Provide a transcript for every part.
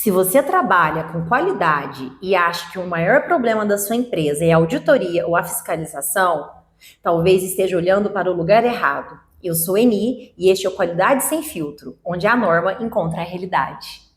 Se você trabalha com qualidade e acha que o maior problema da sua empresa é a auditoria ou a fiscalização, talvez esteja olhando para o lugar errado. Eu sou Eni e este é o Qualidade Sem Filtro, onde a norma encontra a realidade.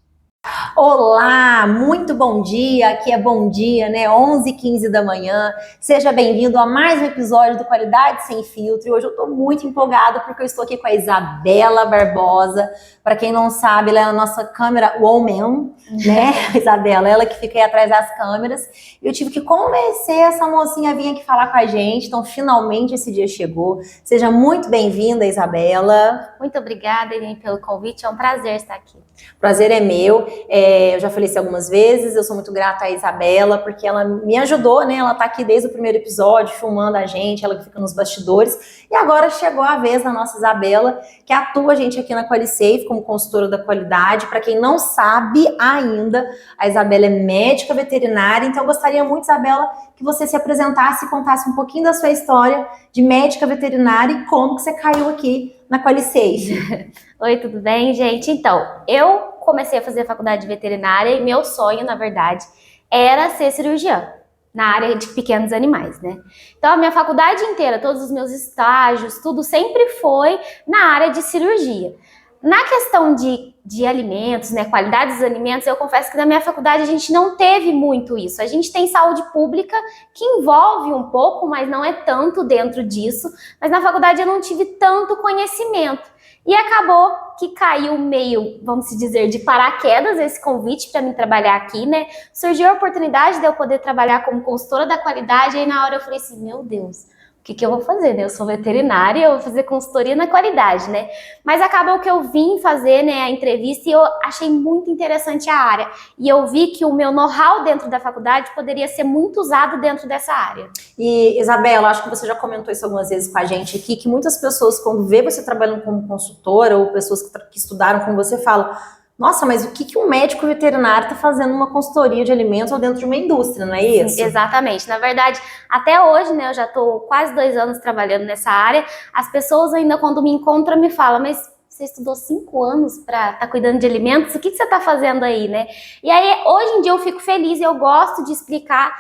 Olá, muito bom dia, aqui é bom dia, né? 11h15 da manhã. Seja bem-vindo a mais um episódio do Qualidade Sem Filtro. E hoje eu tô muito empolgada porque eu estou aqui com a Isabela Barbosa. Para quem não sabe, ela é a nossa câmera woman, né? Isabela, ela que fica aí atrás das câmeras. Eu tive que convencer essa mocinha a vir aqui falar com a gente, então finalmente esse dia chegou. Seja muito bem-vinda, Isabela. Muito obrigada, Eni, pelo convite, é um prazer estar aqui. Prazer é meu. Eu já falei isso algumas vezes, eu sou muito grata à Isabela, porque ela me ajudou, né? Ela tá aqui desde o primeiro episódio, filmando a gente, ela que fica nos bastidores. E agora chegou a vez da nossa Isabela, que atua a gente aqui na QualiSafe como consultora da qualidade. Para quem não sabe ainda, a Isabela é médica veterinária, então eu gostaria muito, Isabela, que você se apresentasse e contasse um pouquinho da sua história de médica veterinária e como que você caiu aqui na QualiSafe. Oi, tudo bem, gente? Então, eu comecei a fazer faculdade de veterinária e meu sonho, na verdade, era ser cirurgiã na área de pequenos animais, né? Então, a minha faculdade inteira, todos os meus estágios, tudo sempre foi na área de cirurgia. Na questão de alimentos, né, qualidade dos alimentos, eu confesso que na minha faculdade a gente não teve muito isso. A gente tem saúde pública que envolve um pouco, mas não é tanto dentro disso. Mas na faculdade eu não tive tanto conhecimento. E acabou que caiu meio, vamos dizer, de paraquedas esse convite para mim trabalhar aqui, né? Surgiu a oportunidade de eu poder trabalhar como consultora da qualidade, e aí na hora eu falei assim, meu Deus, o que eu vou fazer, né? Eu sou veterinária, eu vou fazer consultoria na qualidade, né? Mas acabou que eu vim fazer, né, a entrevista e eu achei muito interessante a área. E eu vi que o meu know-how dentro da faculdade poderia ser muito usado dentro dessa área. E, Isabela, acho que você já comentou isso algumas vezes com a gente aqui, que muitas pessoas, quando vê você trabalhando como consultora ou pessoas que estudaram com você, falam: nossa, mas o que um médico veterinário está fazendo numa consultoria de alimentos ou dentro de uma indústria, não é isso? Sim, exatamente. Na verdade, até hoje, né, eu já estou quase 2 anos trabalhando nessa área, as pessoas ainda quando me encontram me falam, mas você estudou 5 anos para estar cuidando de alimentos, o que você está fazendo aí, né? E aí, hoje em dia eu fico feliz e eu gosto de explicar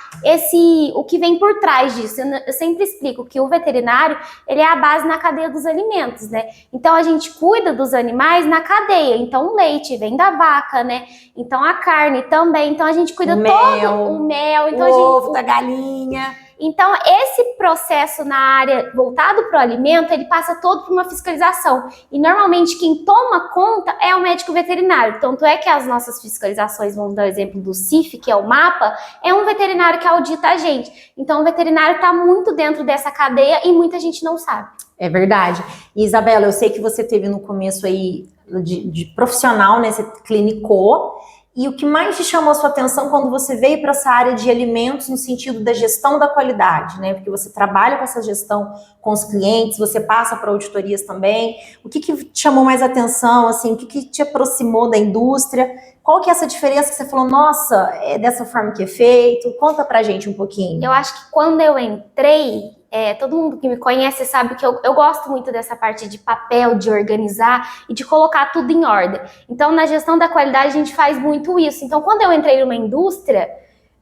o que vem por trás disso. Eu sempre explico que o veterinário, ele é a base na cadeia dos alimentos, né? Então, a gente cuida dos animais na cadeia. Então, o leite vem da vaca, né? Então, a carne também. Então, a gente cuida todo o mel. Então, o ovo da galinha. Então, esse processo na área voltado para o alimento, ele passa todo por uma fiscalização. E, normalmente, quem toma conta é o médico veterinário. Tanto é que as nossas fiscalizações, vamos dar o exemplo do CIF, que é o MAPA, é um veterinário que audita a gente. Então, o veterinário está muito dentro dessa cadeia e muita gente não sabe. É verdade. E, Isabela, eu sei que você teve no começo aí de profissional, né? Você clinicou. E o que mais te chamou a sua atenção quando você veio para essa área de alimentos no sentido da gestão da qualidade, né? Porque você trabalha com essa gestão com os clientes, você passa para auditorias também. O que te chamou mais atenção, assim? O que te aproximou da indústria? Qual que é essa diferença que você falou, nossa, é dessa forma que é feito? Conta pra gente um pouquinho. Eu acho que quando eu entrei, todo mundo que me conhece sabe que eu gosto muito dessa parte de papel, de organizar e de colocar tudo em ordem. Então, na gestão da qualidade, a gente faz muito isso. Então, quando eu entrei numa indústria,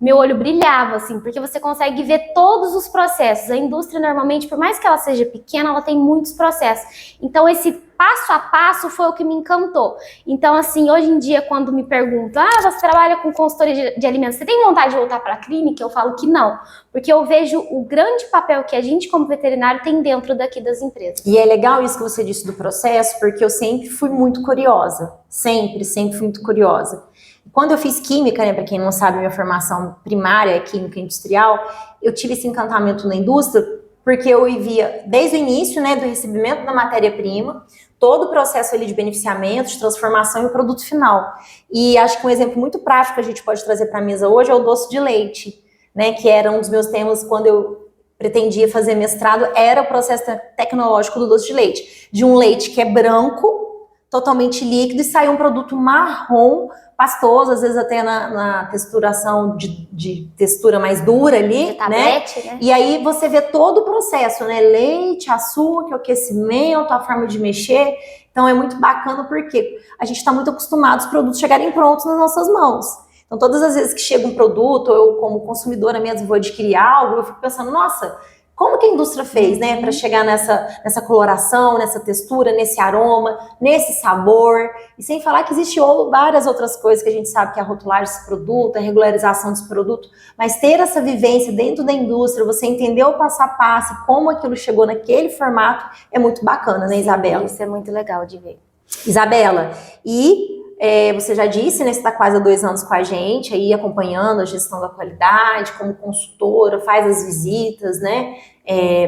meu olho brilhava, assim, porque você consegue ver todos os processos. A indústria, normalmente, por mais que ela seja pequena, ela tem muitos processos. Então, esse passo a passo foi o que me encantou. Então, assim, hoje em dia, quando me perguntam, você trabalha com consultoria de alimentos, você tem vontade de voltar para a clínica? Eu falo que não, porque eu vejo o grande papel que a gente, como veterinário, tem dentro daqui das empresas. E é legal isso que você disse do processo, porque eu sempre fui muito curiosa. Sempre fui muito curiosa. Quando eu fiz química, né, para quem não sabe, minha formação primária é química industrial, eu tive esse encantamento na indústria, porque eu via desde o início, né, do recebimento da matéria-prima, todo o processo ali de beneficiamento, de transformação e o produto final. E acho que um exemplo muito prático que a gente pode trazer para a mesa hoje é o doce de leite, né, que era um dos meus temas quando eu pretendia fazer mestrado, era o processo tecnológico do doce de leite. De um leite que é branco, totalmente líquido e sai um produto marrom, pastoso, às vezes até na texturação de textura mais dura ali, tablete, né? E aí você vê todo o processo, né? Leite, açúcar, aquecimento, a forma de mexer. Então é muito bacana porque a gente está muito acostumado os produtos chegarem prontos nas nossas mãos. Então todas as vezes que chega um produto, eu como consumidora mesmo vou adquirir algo, eu fico pensando, nossa, como que a indústria fez, né, para chegar nessa coloração, nessa textura, nesse aroma, nesse sabor, e sem falar que existe várias outras coisas que a gente sabe que é a rotulagem desse produto, a regularização desse produto, mas ter essa vivência dentro da indústria, você entender o passo a passo, como aquilo chegou naquele formato, é muito bacana, né, Isabela? Isso é muito legal de ver. Isabela, você já disse, né, você está quase há 2 anos com a gente, aí acompanhando a gestão da qualidade, como consultora, faz as visitas, né?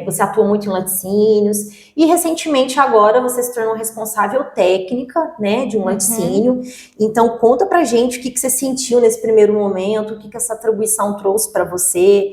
Você atua muito em laticínios e recentemente agora você se tornou responsável técnica, né, de um laticínio. Então conta pra gente o que você sentiu nesse primeiro momento, o que essa atribuição trouxe para você,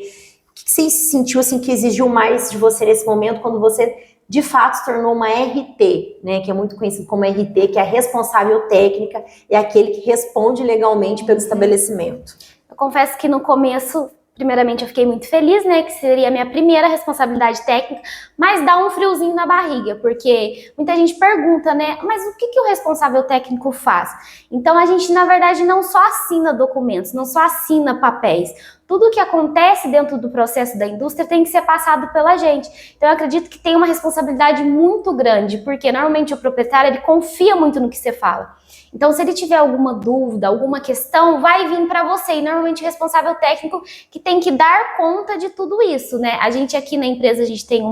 o que você sentiu assim que exigiu mais de você nesse momento quando você de fato se tornou uma RT, né, que é muito conhecido como RT, que é a responsável técnica, é aquele que responde legalmente pelo estabelecimento. Eu confesso que no começo, primeiramente, eu fiquei muito feliz, né, que seria a minha primeira responsabilidade técnica, mas dá um friozinho na barriga, porque muita gente pergunta, né, mas o que o responsável técnico faz? Então, a gente, na verdade, não só assina documentos, não só assina papéis. Tudo que acontece dentro do processo da indústria tem que ser passado pela gente. Então, eu acredito que tem uma responsabilidade muito grande, porque normalmente o proprietário, ele confia muito no que você fala. Então, se ele tiver alguma dúvida, alguma questão, vai vir para você. E normalmente o responsável técnico que tem que dar conta de tudo isso, né? A gente aqui na empresa, a gente tem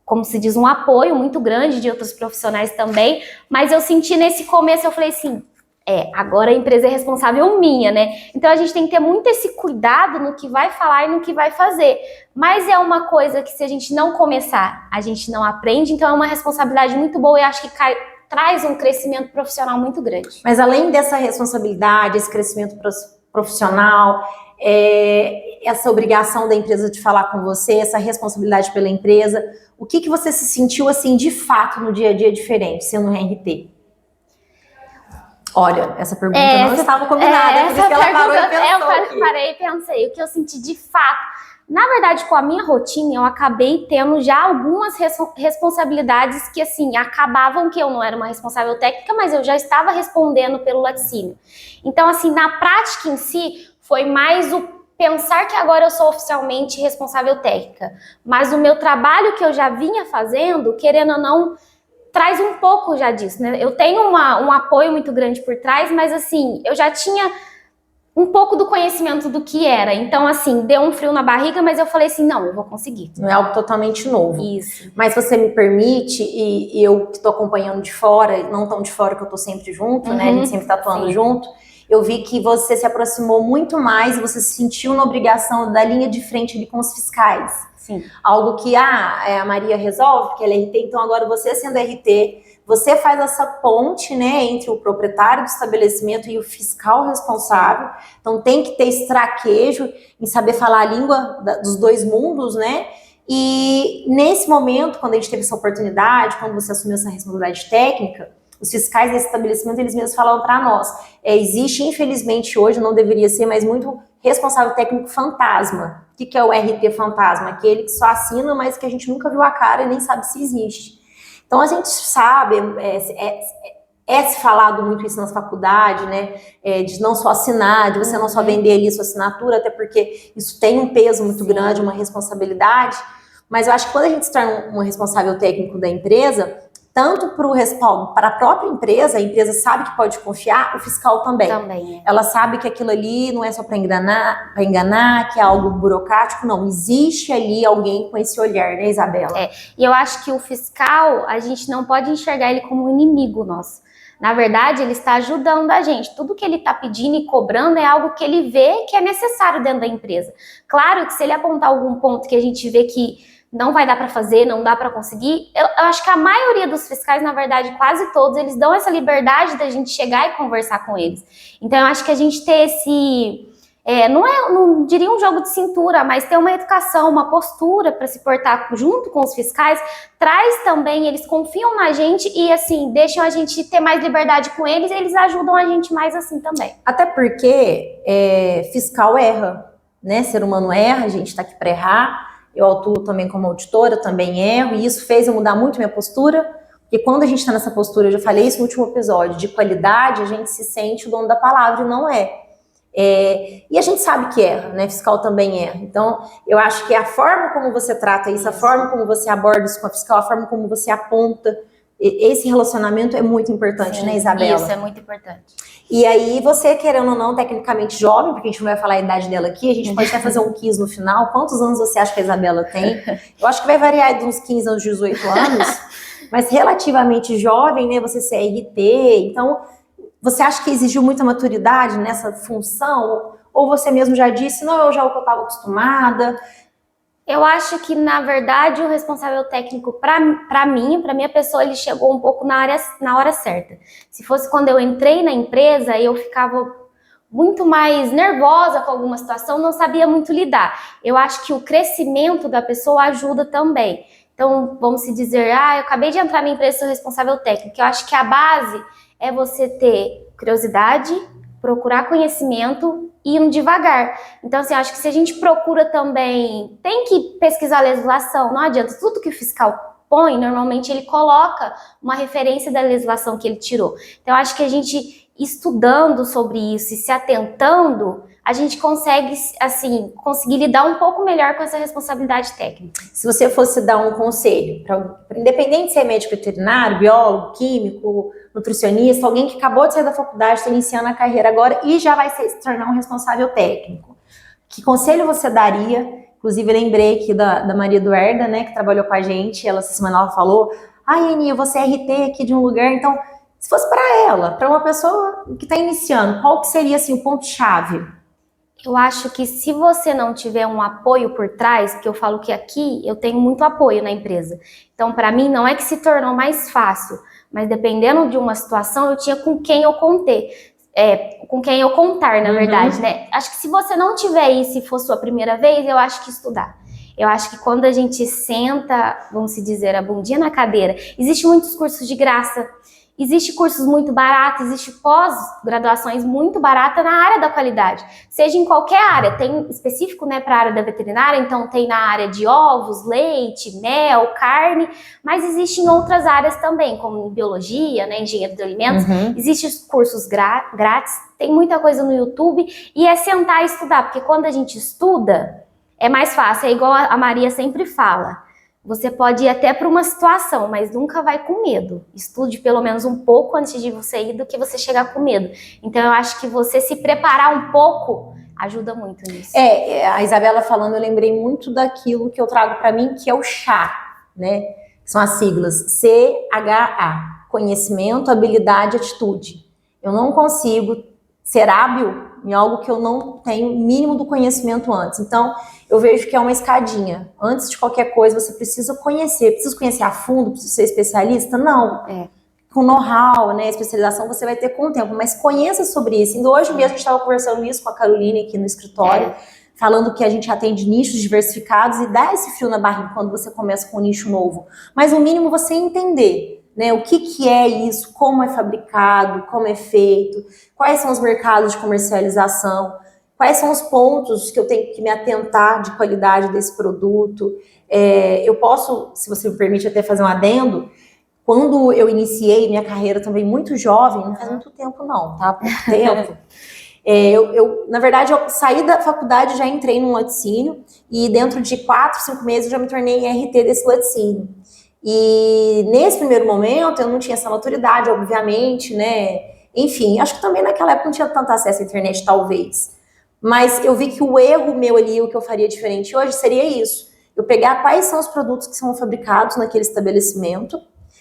como se diz, um apoio muito grande de outros profissionais também. Mas eu senti nesse começo, eu falei assim, agora a empresa é responsável minha, né? Então a gente tem que ter muito esse cuidado no que vai falar e no que vai fazer. Mas é uma coisa que se a gente não começar, a gente não aprende. Então é uma responsabilidade muito boa e acho que traz um crescimento profissional muito grande. Mas além dessa responsabilidade, esse crescimento profissional, essa obrigação da empresa de falar com você, essa responsabilidade pela empresa, o que você se sentiu assim de fato no dia a dia diferente, sendo RT? Olha, essa pergunta não estava combinada, por isso que ela parou e pensou. Eu parei e pensei, o que eu senti de fato. Na verdade, com a minha rotina, eu acabei tendo já algumas responsabilidades que, assim, acabavam que eu não era uma responsável técnica, mas eu já estava respondendo pelo laticínio. Então, assim, na prática em si, foi mais o pensar que agora eu sou oficialmente responsável técnica. Mas o meu trabalho que eu já vinha fazendo, querendo ou não, traz um pouco já disso, né? Eu tenho um apoio muito grande por trás, mas assim, eu já tinha um pouco do conhecimento do que era. Então, assim, deu um frio na barriga, mas eu falei assim, não, eu vou conseguir. Não é algo totalmente novo. Isso. Mas você me permite, e eu que estou acompanhando de fora, não tão de fora que eu estou sempre junto, né? A gente sempre está atuando junto. Eu vi que você se aproximou muito mais e você se sentiu na obrigação da linha de frente ali com os fiscais. Sim. Algo que a Maria resolve, porque ela é RT, então agora você sendo RT, você faz essa ponte, né, entre o proprietário do estabelecimento e o fiscal responsável. Então tem que ter esse traquejo em saber falar a língua dos dois mundos, né? E nesse momento, quando a gente teve essa oportunidade, quando você assumiu essa responsabilidade técnica, os fiscais desse estabelecimento, eles mesmos falavam para nós, existe, infelizmente, hoje, não deveria ser, mas muito responsável técnico fantasma. O que é o RT fantasma? Aquele que só assina, mas que a gente nunca viu a cara e nem sabe se existe. Então, a gente sabe, se falado muito isso nas faculdades, né, de não só assinar, de você não só vender ali sua assinatura, até porque isso tem um peso muito grande, uma responsabilidade, mas eu acho que quando a gente se torna um responsável técnico da empresa, tanto para o respaldo, para a própria empresa, a empresa sabe que pode confiar, o fiscal também. Ela sabe que aquilo ali não é só para enganar, que é algo burocrático, não. Existe ali alguém com esse olhar, né, Isabela? E eu acho que o fiscal, a gente não pode enxergar ele como um inimigo nosso. Na verdade, ele está ajudando a gente. Tudo que ele está pedindo e cobrando é algo que ele vê que é necessário dentro da empresa. Claro que se ele apontar algum ponto que a gente vê que não vai dar para fazer, não dá para conseguir, eu acho que a maioria dos fiscais, na verdade, quase todos, eles dão essa liberdade da gente chegar e conversar com eles. Então, eu acho que a gente ter Não diria um jogo de cintura, mas ter uma educação, uma postura para se portar junto com os fiscais, traz também, eles confiam na gente e assim, deixam a gente ter mais liberdade com eles, e eles ajudam a gente mais assim também. Até porque fiscal erra, né? Ser humano erra, a gente está aqui para errar. Eu atuo também como auditora, também erro, e isso fez eu mudar muito minha postura, porque quando a gente está nessa postura, eu já falei isso no último episódio, de qualidade, a gente se sente o dono da palavra e não é. E a gente sabe que erra, né? Fiscal também erra. Então, eu acho que a forma como você trata isso, a forma como você aborda isso com a fiscal, a forma como você aponta, esse relacionamento é muito importante, né, Isabela? Isso é muito importante. E aí, você, querendo ou não, tecnicamente jovem, porque a gente não vai falar a idade dela aqui, a gente pode até fazer um quiz no final. Quantos anos você acha que a Isabela tem? Eu acho que vai variar de uns 15 anos, 18 anos, mas relativamente jovem, né? Você ser RT, então, você acha que exigiu muita maturidade nessa função? Ou você mesmo já disse, não, eu já o que eu estava acostumada? Eu acho que, na verdade, o responsável técnico, para minha pessoa, ele chegou um pouco na hora certa. Se fosse quando eu entrei na empresa, eu ficava muito mais nervosa com alguma situação, não sabia muito lidar. Eu acho que o crescimento da pessoa ajuda também. Então, vamos se dizer, eu acabei de entrar na empresa, sou responsável técnico. Eu acho que a base é você ter curiosidade, procurar conhecimento e ir devagar. Então, assim, acho que se a gente procura também, tem que pesquisar a legislação, não adianta, tudo que o fiscal põe, normalmente ele coloca uma referência da legislação que ele tirou. Então, acho que a gente, estudando sobre isso e se atentando, a gente consegue, assim, conseguir lidar um pouco melhor com essa responsabilidade técnica. Se você fosse dar um conselho, independente de ser médico veterinário, biólogo, químico, nutricionista, alguém que acabou de sair da faculdade, está iniciando a carreira agora e já vai se tornar um responsável técnico, que conselho você daria? Inclusive, lembrei aqui da Maria Eduarda, né, que trabalhou com a gente, essa semana ela falou, Aninha, você é RT aqui de um lugar, então, se fosse para ela, para uma pessoa que está iniciando, qual que seria, assim, o ponto-chave? Eu acho que se você não tiver um apoio por trás, porque eu falo que aqui eu tenho muito apoio na empresa. Então, para mim, não é que se tornou mais fácil, mas dependendo de uma situação, eu tinha com quem eu com quem eu contar, na verdade, né? Acho que se você não tiver isso e for sua primeira vez, eu acho que estudar. Eu acho que quando a gente senta, vamos se dizer, a bundinha na cadeira, existem muitos cursos de graça. Existem cursos muito baratos, existe pós-graduações muito baratas na área da qualidade, seja em qualquer área, tem específico, né, para a área da veterinária, então tem na área de ovos, leite, mel, carne, mas existem outras áreas também, como biologia, né, engenharia de alimentos, existem cursos grátis, tem muita coisa no YouTube, e é sentar e estudar, porque quando a gente estuda, é mais fácil, é igual a Maria sempre fala. Você pode ir até para uma situação, mas nunca vai com medo. Estude pelo menos um pouco antes de você ir do que você chegar com medo. Então, eu acho que você se preparar um pouco ajuda muito nisso. A Isabela falando, eu lembrei muito daquilo que eu trago para mim, que é o CHA, né? São as siglas CHA, conhecimento, habilidade, atitude. Eu não consigo ser hábil em algo que eu não tenho mínimo do conhecimento antes. Então, eu vejo que é uma escadinha. Antes de qualquer coisa, você precisa conhecer. Precisa conhecer a fundo? Precisa ser especialista? Não. Com know-how, né, especialização, você vai ter com o tempo. Mas conheça sobre isso. Ainda hoje mesmo, a gente estava conversando isso com a Caroline aqui no escritório, falando que a gente atende nichos diversificados e dá esse frio na barriga quando você começa com um nicho novo. Mas, no mínimo, você entender, né, o que é isso, como é fabricado, como é feito, quais são os mercados de comercialização, quais são os pontos que eu tenho que me atentar de qualidade desse produto. Eu posso, se você me permite até fazer um adendo, quando eu iniciei minha carreira também muito jovem, não faz muito tempo não, tá? Pouco tempo. Na verdade, eu saí da faculdade, já entrei num laticínio e dentro de 4, 5 meses eu já me tornei RT desse laticínio. E nesse primeiro momento eu não tinha essa maturidade, obviamente, né? Enfim, acho que também naquela época não tinha tanto acesso à internet, talvez. Mas eu vi que o erro meu ali, o que eu faria diferente hoje, seria isso. Eu pegar quais são os produtos que são fabricados naquele estabelecimento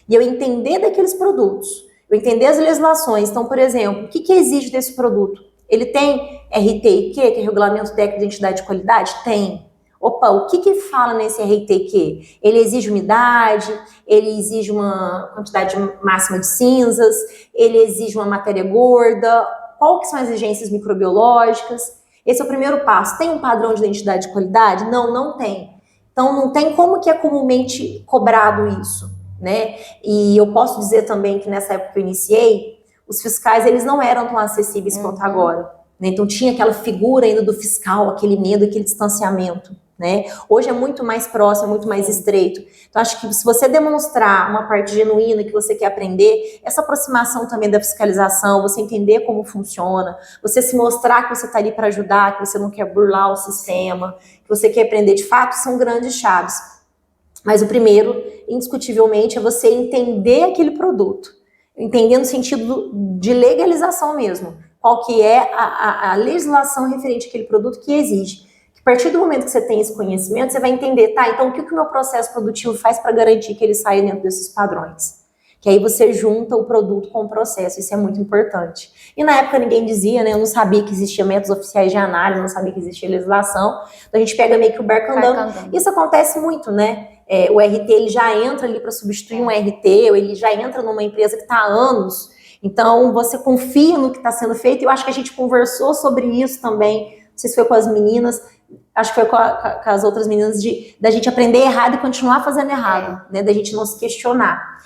e eu entender daqueles produtos. Eu entender as legislações. Então, por exemplo, o que exige desse produto? Ele tem RTIQ, que é Regulamento Técnico de Identidade e Qualidade? Tem. Opa, o que fala nesse RTQ? Ele exige umidade, ele exige uma quantidade máxima de cinzas, ele exige uma matéria gorda, qual que são as exigências microbiológicas? Esse é o primeiro passo. Tem um padrão de identidade de qualidade? Não, não tem. Então, não tem como que é comumente cobrado isso, né? E eu posso dizer também que nessa época que eu iniciei, os fiscais, eles não eram tão acessíveis quanto agora, né? Então, tinha aquela figura ainda do fiscal, aquele medo, aquele distanciamento, né? Hoje é muito mais próximo, é muito mais estreito. Então, acho que se você demonstrar uma parte genuína que você quer aprender, essa aproximação também da fiscalização, você entender como funciona, você se mostrar que você está ali para ajudar, que você não quer burlar o sistema, que você quer aprender de fato, são grandes chaves. Mas o primeiro, indiscutivelmente, é você entender aquele produto. Entender no sentido de legalização mesmo. Qual que é a legislação referente àquele produto que exige. A partir do momento que você tem esse conhecimento, você vai entender, tá, então o que o meu processo produtivo faz para garantir que ele saia dentro desses padrões? Que aí você junta o produto com o processo, isso é muito importante. E na época ninguém dizia, né, eu não sabia que existia métodos oficiais de análise, não sabia que existia legislação, então a gente pega meio que o barco andando. Isso acontece muito, né? O RT ele já entra ali para substituir um RT, ou ele já entra numa empresa que está há anos, então você confia no que está sendo feito, e eu acho que a gente conversou sobre isso também, não sei se foi com as meninas, acho que foi com as outras meninas, da gente aprender errado e continuar fazendo errado, né? Da gente não se questionar.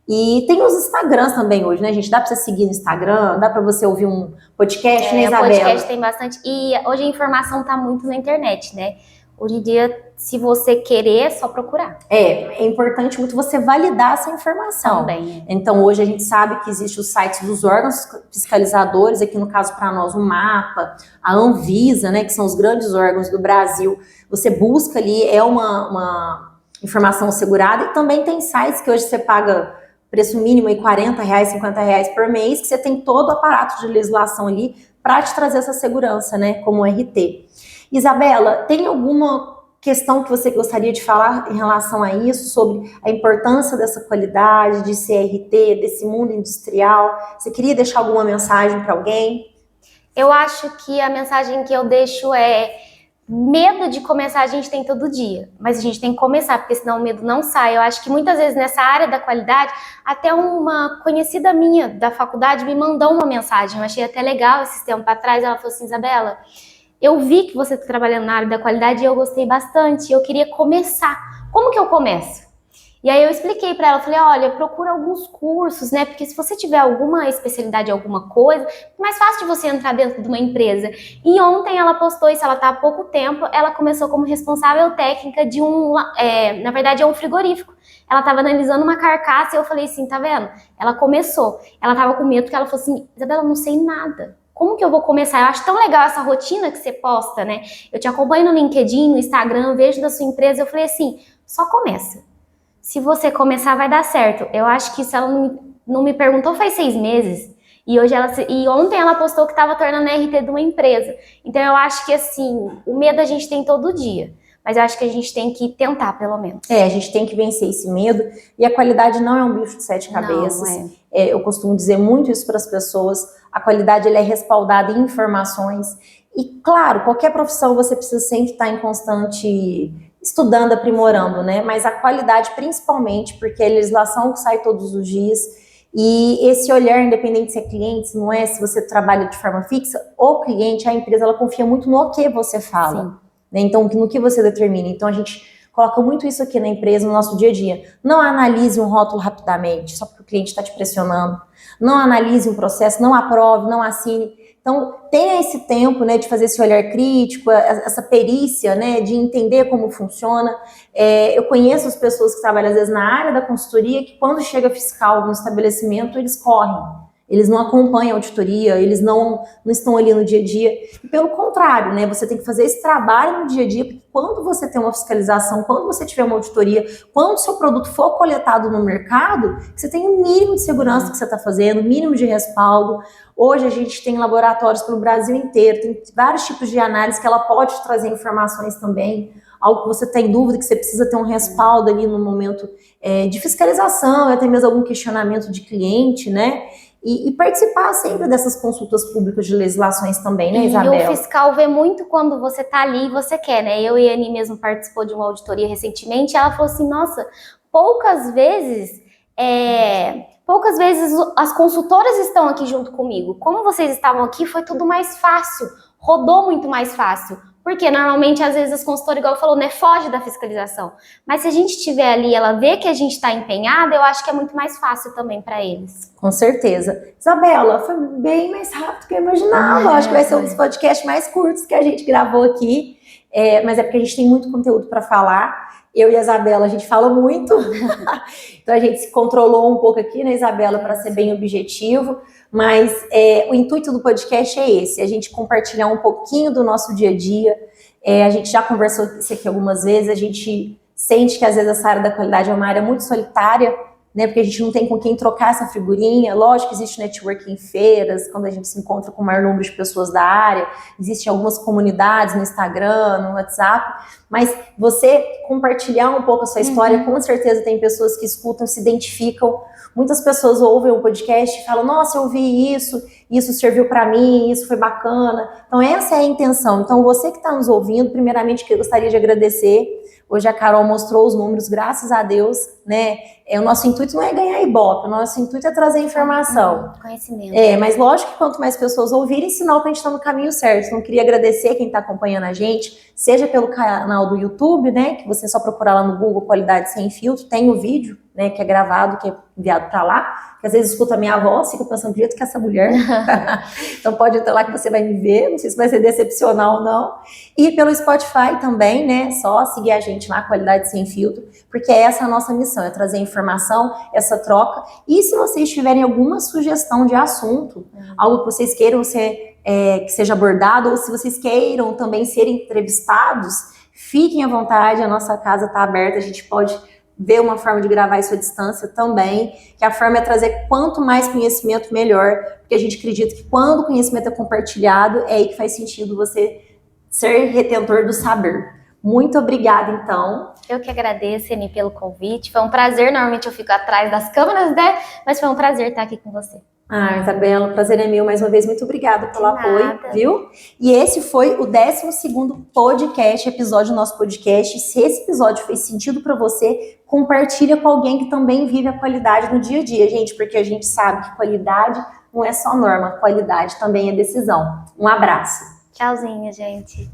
E tem os Instagrams também hoje, né, gente? Dá pra você seguir no Instagram, dá pra você ouvir um podcast, né, Isabela? O podcast tem bastante. E hoje a informação tá muito na internet, né? Hoje em dia, se você querer, é só procurar. É importante muito você validar essa informação. Também. Então, hoje a gente sabe que existe os sites dos órgãos fiscalizadores, aqui no caso para nós o MAPA, a Anvisa, né, que são os grandes órgãos do Brasil. Você busca ali, é uma informação assegurada, e também tem sites que hoje você paga preço mínimo aí R$40, R$50 por mês, que você tem todo o aparato de legislação ali para te trazer essa segurança, né, como o RT. Isabela, tem alguma questão que você gostaria de falar em relação a isso, sobre a importância dessa qualidade, de CRT, desse mundo industrial? Você queria deixar alguma mensagem para alguém? Eu acho que a mensagem que eu deixo é: medo de começar a gente tem todo dia, mas a gente tem que começar, porque senão o medo não sai. Eu acho que muitas vezes nessa área da qualidade, até uma conhecida minha da faculdade me mandou uma mensagem, eu achei até legal esse tempo atrás, ela falou assim: Isabela, eu vi que você está trabalhando na área da qualidade e eu gostei bastante, eu queria começar. Como que eu começo? E aí eu expliquei para ela, falei: olha, procura alguns cursos, né? Porque se você tiver alguma especialidade, alguma coisa, é mais fácil de você entrar dentro de uma empresa. E ontem ela postou isso, ela tá há pouco tempo, ela começou como responsável técnica de na verdade é um frigorífico. Ela tava analisando uma carcaça e eu falei assim: tá vendo? Ela começou. Ela tava com medo porque ela falou assim: Isabela, eu não sei nada. Como que eu vou começar? Eu acho tão legal essa rotina que você posta, né? Eu te acompanho no LinkedIn, no Instagram, vejo da sua empresa. Eu falei assim: só começa. Se você começar, vai dar certo. Eu acho que isso ela não me perguntou faz 6 meses. E ontem ela postou que estava tornando RT de uma empresa. Então eu acho que assim, o medo a gente tem todo dia. Mas eu acho que a gente tem que tentar, pelo menos. A gente tem que vencer esse medo. E a qualidade não é um bicho de 7 cabeças. Não, eu costumo dizer muito isso para as pessoas. A qualidade ela é respaldada em informações. E, claro, qualquer profissão você precisa sempre estar em constante estudando, aprimorando, né? Mas a qualidade, principalmente, porque é a legislação que sai todos os dias. E esse olhar, independente se é cliente, se não é, se você trabalha de forma fixa, o cliente, a empresa, ela confia muito no que você fala. Né? Então, no que você determina. Então, a gente coloca muito isso aqui na empresa, no nosso dia a dia. Não analise um rótulo rapidamente, só porque o cliente está te pressionando. Não analise um processo, não aprove, não assine. Então, tenha esse tempo, né, de fazer esse olhar crítico, essa perícia, né, de entender como funciona. Eu conheço as pessoas que trabalham, às vezes, na área da consultoria, que quando chega fiscal no estabelecimento, eles correm. Eles não acompanham a auditoria, eles não estão ali no dia a dia. E pelo contrário, né, você tem que fazer esse trabalho no dia a dia, porque quando você tem uma fiscalização, quando você tiver uma auditoria, quando o seu produto for coletado no mercado, você tem um mínimo de segurança que você está fazendo, mínimo de respaldo. Hoje a gente tem laboratórios pelo Brasil inteiro, tem vários tipos de análise que ela pode trazer informações também, algo que você tem dúvida, que você precisa ter um respaldo ali no momento de fiscalização, até mesmo algum questionamento de cliente, né? E participar sempre dessas consultas públicas de legislações também, né, Isabela? E o fiscal vê muito quando você tá ali e você quer, né? Eu e a Ani mesmo participou de uma auditoria recentemente e ela falou assim: nossa, poucas vezes as consultoras estão aqui junto comigo. Como vocês estavam aqui, foi tudo mais fácil. rodou muito mais fácil. Porque normalmente, às vezes, as consultoras, igual falou, né, foge da fiscalização. Mas se a gente estiver ali, ela vê que a gente está empenhada, eu acho que é muito mais fácil também para eles. Com certeza. Isabela, foi bem mais rápido que eu imaginava. Acho que vai ser um dos podcasts mais curtos que a gente gravou aqui. Mas é porque a gente tem muito conteúdo para falar. Eu e a Isabela, a gente fala muito. Então a gente se controlou um pouco aqui, né, Isabela, para ser bem objetivo. Mas o intuito do podcast é esse, a gente compartilhar um pouquinho do nosso dia a dia. A gente já conversou isso aqui algumas vezes, a gente sente que às vezes essa área da qualidade é uma área muito solitária, né? Porque a gente não tem com quem trocar essa figurinha. Lógico que existe networking em feiras, quando a gente se encontra com o maior número de pessoas da área, existem algumas comunidades no Instagram, no WhatsApp, mas você compartilhar um pouco a sua história, com certeza tem pessoas que escutam, se identificam. Muitas pessoas ouvem o podcast e falam, nossa, eu ouvi isso serviu para mim, isso foi bacana. Então essa é a intenção. Então você que está nos ouvindo, primeiramente que eu gostaria de agradecer. Hoje a Carol mostrou os números, graças a Deus, né? O nosso intuito não é ganhar Ibope, o nosso intuito é trazer informação. Conhecimento. Mas lógico que quanto mais pessoas ouvirem, sinal que a gente está no caminho certo. Então, queria agradecer quem está acompanhando a gente, seja pelo canal do YouTube, né? Que você só procurar lá no Google Qualidade Sem Filtro, tem o vídeo, né? Que é gravado, que é enviado para lá. Que às vezes escuta a minha voz, fica pensando, jeito que é essa mulher. Então pode entrar lá que você vai me ver, não sei se vai ser decepcional ou não. E pelo Spotify também, né? Só seguir a gente lá, Qualidade Sem Filtro, porque essa é a nossa missão, é trazer informação, essa troca. E se vocês tiverem alguma sugestão de assunto, algo que vocês queiram que seja abordado, ou se vocês queiram também serem entrevistados, fiquem à vontade, a nossa casa está aberta, a gente pode ver uma forma de gravar isso à distância também, que a forma é trazer quanto mais conhecimento, melhor, porque a gente acredita que quando o conhecimento é compartilhado, é aí que faz sentido você ser retentor do saber. Muito obrigada, então. Eu que agradeço, Eni, pelo convite. Foi um prazer, normalmente eu fico atrás das câmeras, né? Mas foi um prazer estar aqui com você. Isabela, o prazer é meu. Mais uma vez, muito obrigada pelo apoio, viu? E esse foi o 12º podcast, episódio do nosso podcast. Se esse episódio fez sentido para você, compartilha com alguém que também vive a qualidade no dia a dia, gente, porque a gente sabe que qualidade não é só norma, qualidade também é decisão. Um abraço. Tchauzinho, gente.